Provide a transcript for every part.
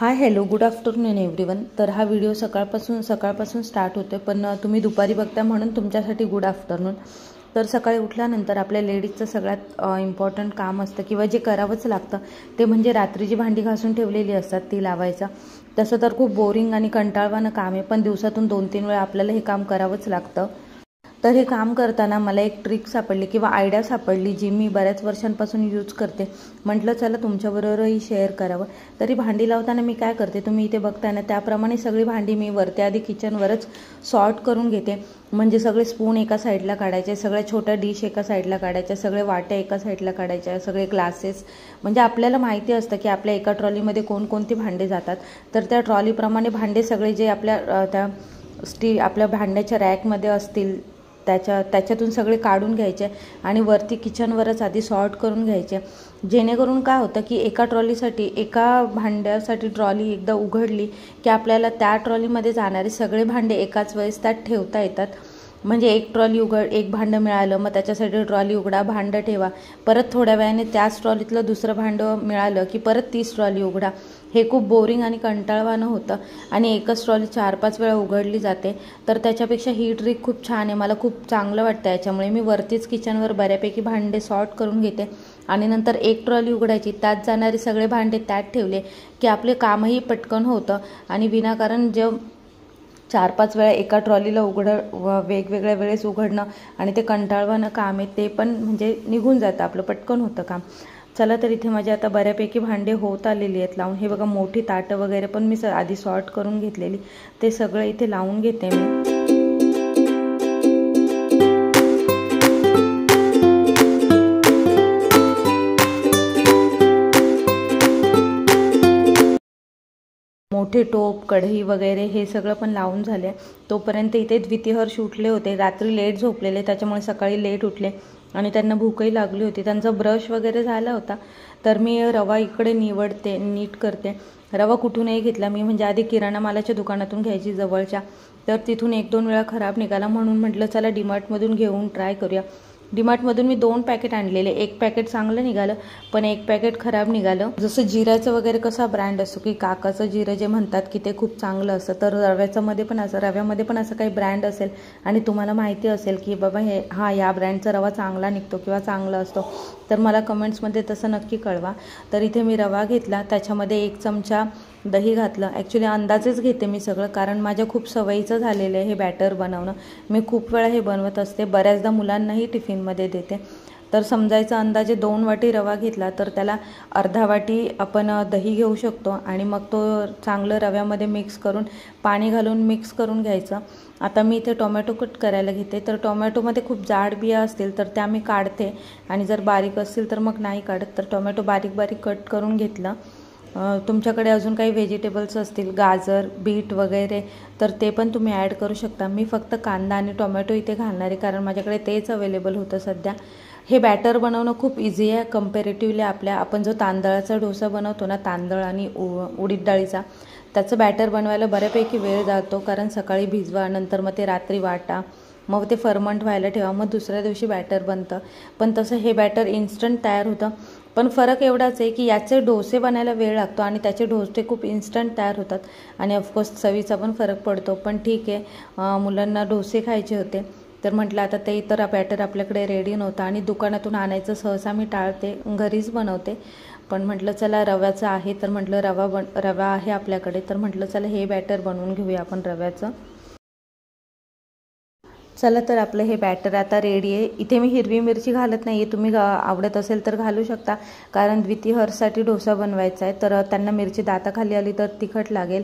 Hi hello good afternoon everyone. तर हा video सकाळपासून स्टार्ट होतो, पण तुम्ही दुपारी बघता म्हणून तुमच्यासाठी गुड आफ्टरनून। तर सकाळी उठल्यानंतर आपल्या लेडीजचं सगळ्यात इम्पॉर्टंट काम असतं किंवा जे करावंच लागतं ते म्हणजे रात्री जी भांडी घासून ठेवलेली असतात ती लावायचं। तसं तर खूप बोरिंग आणि कंटाळवाणं काम आहे, पण दिवसातून 2-3 वेळा आपल्याला हे काम करावंच लागतं। तर हे काम करताना मला एक ट्रिक सापडली किंवा आयडिया सापडली जी मी बऱ्याच वर्षांपासून यूज करते। म्हटलं चला तुमच्याबरोबरही शेअर करावं। तरी भांडी लावताना मी काय करते तुम्ही इथे बघताय ना, त्याप्रमाणे सगळी भांडी मी वरती आधी किचनवरच सॉर्ट करून घेते। म्हणजे सगळे स्पून एका साईडला काढायचे, सगळे छोट्या डिश एका साईडला काढायच्या, सगळे वाट्या एका साईडला काढायच्या, सगळे ग्लासेस। म्हणजे आपल्याला माहिती असतं की आपल्या एका ट्रॉलीमध्ये कोणकोणती भांडे जातात, तर त्या ट्रॉलीप्रमाणे भांडे सगळे जे आपल्या त्या आपल्या भांड्याच्या रॅकमध्ये असतील त्याच्यातून सगळे काढून घ्यायचे आणि वरती किचनवरच आधी सॉर्ट करून घ्यायचे। जेणेकरून काय होतं की एका भांड्यासाठी ट्रॉली एकदा उघडली की आपल्याला त्या ट्रॉलीमध्ये जाणारे सगळे भांडे एकाच वेळेस त्यात ठेवता येतात। म्हणजे एक भांडं मिळालं मग त्याच्यासाठी ट्रॉली उघडा, भांडं ठेवा, परत थोड्या वेळाने त्याच ट्रॉलीतलं दुसरं भांडं मिळालं की परत तीच ट्रॉली उघडा। हे खूप बोरिंग आणि कंटाळवाणं होतं आणि एकच ट्रॉली 4-5 वेळा उघडली जाते। तर त्याच्यापेक्षा ही ट्रिक खूप छान आहे, मला खूप चांगलं वाटतं। याच्यामुळे मी वरतीच किचनवर बऱ्यापैकी भांडे सॉर्ट करून घेते आणि नंतर एक ट्रॉली उघडायची, त्यात जाणारे सगळे भांडे त्यात ठेवले की आपले कामही पटकन होतं आणि विनाकारण जे 4-5 वेळा एका ट्रॉलीला वेगवेगळ्या वेळेस उघडणं आणि ते कंटाळवाणं काम आहे ते पण म्हणजे निघून जातं, आपलं पटकन होतं काम। चला तर इथे माझे आता बऱ्यापैकी भांडे होत आलेली आहेत लावून। हे बघा मोठी ताटं वगैरे पण मी आधी सॉर्ट करून घेतलेली, ते सगळं इथे लावून घेते मी। मोठे टोप, कढई वगैरे हे सगळं पण लावून झाले। तोपर्यंत इथे द्वितीहर्ष उठले होते, रात्री लेट झोपलेले, त्याच्यामुळे सकाळी लेट उठले आणि त्यांना भूकही लागली होती। त्यांचा ब्रश वगैरे झाला होता, तर मी रवा इकडे नीट करते। रवा कुठूनही घेतला मी, म्हणजे आधी किराणा मालाच्या दुकानातून घ्यायची जवळच्या, तर तिथून 1-2 वेळा खराब निघाला म्हणून म्हटलं चला डीमार्टमधून घेऊन ट्राय करूया। डीमार्टमधून मी 2 पॅकेट आणलेले, एक पॅकेट चांगलं निघालं पण एक पॅकेट खराब निघालं। जसं जिऱ्याचं वगैरे कसा ब्रँड असतो की काकाचं जिरं जे म्हणतात की ते खूप चांगलं असतं, तर रव्यामध्ये पण असं काही ब्रँड असेल आणि तुम्हाला माहिती असेल की बाबा या ब्रँडचा रवा चांगला निघतो किंवा चांगला असतो, तर मला कमेंट्समध्ये तसं नक्की कळवा। तर इथे मी रवा घेतला, त्याच्यामध्ये 1 चमचा दही घातलं। ॲक्च्युली अंदाजेच घेते मी सगळं, कारण माझ्या खूप सवयीचं झालेलं आहे हे बॅटर बनवणं। मी खूप वेळा हे बनवत असते, बऱ्याचदा मुलांनाही टिफिनमध्ये देते। तर समजायचं अंदाजे 2 वाटी रवा घेतला तर त्याला अर्धा वाटी आपण दही घेऊ शकतो आणि मग तो चांगलं रव्यामध्ये मिक्स करून पाणी घालून मिक्स करून घ्यायचं। आता मी इथे टोमॅटो कट करायला घेते, तर टोमॅटोमध्ये खूप जाड बिया असतील तर त्या मी काढते आणि जर बारीक असतील तर मग नाही काढत। तर टोमॅटो बारीक कट करून घेतलं। तुमच्याकडे अजून काही व्हेजिटेबल्स असतील, गाजर, बीट वगैरे, तर ते पण तुम्ही ॲड करू शकता। मी फक्त कांदा आणि टोमॅटो इथे घालणार आहे, कारण माझ्याकडे तेच अवेलेबल होतं सध्या। हे बॅटर बनवणं खूप इझी आहे कम्पॅरेटिव्हली आपण जो तांदळाचा डोसा बनवतो ना, तांदळ आणि उडीद डाळीचा, त्याचं बॅटर बनवायला बऱ्यापैकी वेळ जातो, कारण सकाळी भिजवा, नंतर मग ते रात्री वाटा, मग ते फर्मंट व्हायला ठेवा, मग दुसऱ्या दिवशी बॅटर बनतं। पण तसं हे बॅटर इन्स्टंट तयार होतं। पण फरक एवढाच आहे की याचे डोसे बनायला वेळ लागतो आणि त्याचे डोसे खूप इन्स्टंट तयार होतात आणि ऑफकोर्स चवीचा पण फरक पडतो। पण ठीक आहे, मुलांना डोसे खायचे होते तर म्हटलं आता ते तर बॅटर आपल्याकडे रेडी नव्हतं आणि दुकानातून आणायचं सहसा मी टाळते, घरीच बनवते। पण म्हटलं चला रव्याचं आहे, तर म्हटलं रवा आहे आपल्याकडे, तर म्हटलं चला हे बॅटर बनवून घेऊया आपण रव्याचं। चला तर आपलं हे बॅटर आता रेडी आहे। इथे मी हिरवी मिरची घालत नाही आहे, तुम्ही आवडत असेल तर घालू शकता, कारण द्वितीहर्षसाठी डोसा बनवायचा आहे, तर त्यांना मिरची दाताखाली आली तर तिखट लागेल।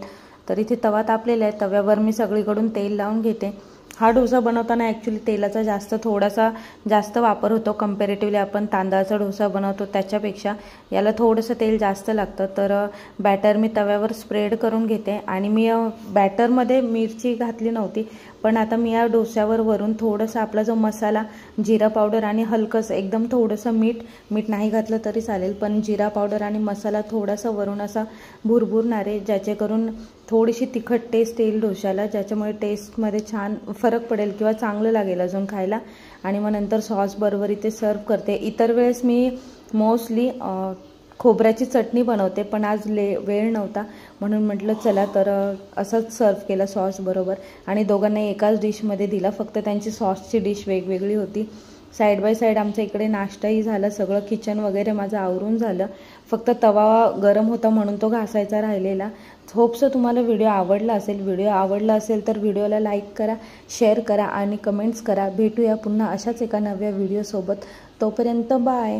तर इथे तवा तापलेला आहे, तव्यावर मी सगळीकडून तेल लावून घेते। हा डोसा बनवताना ॲक्च्युली तेलाचा थोडासा जास्त वापर होतो कम्पॅरेटिव्हली आपण तांदळाचा डोसा बनवतो त्याच्यापेक्षा याला थोडंसं तेल जास्त लागतं। तर बॅटर मी तव्यावर स्प्रेड करून घेते आणि मी बॅटरमध्ये मिरची घातली नव्हती, पण आता मी या डोस्यावर वरून थोडंसं आपला जो मसाला, जिरा पावडर आणि हलकंसं एकदम थोडंसं मीठ नाही घातलं तरी चालेल, पण जिरा पावडर आणि मसाला थोडासा वरून असा भुरभुरणार आहे, ज्याच्याकरून थोडीशी तिखट टेस्ट येईल डोश्याला, ज्याच्यामुळे टेस्टमध्ये छान फरक पडेल किंवा चांगलं लागेल अजून खायला। आणि मग नंतर सॉस बरोबर इथे सर्व करते। इतर वेळेस मी मोस्टली खोबऱ्याची चटणी बनवते, पण आज वेळ नव्हता म्हणून म्हटलं चला तर असंच सर्व केलं सॉस बरोबर. आणि दोघांना एकाच डिशमध्ये दिला, फक्त त्यांची सॉसची डिश वेगवेगळी होती. साईड बाय साईड आमच्या इकडे नाश्ताही झाला, सगळं किचन वगैरे माझं आवरून झालं. फक्त तवा गरम होता म्हणून तो घासायचा राहिलेला. होप्स तुम्हाला व्हिडिओ आवडला असेल. व्हिडिओ आवडला असेल तर व्हिडिओला लाईक करा, शेअर करा आणि कमेंट्स करा. भेटूया पुन्हा अशाच एका नव्या व्हिडिओसोबत. तोपर्यंत बाय.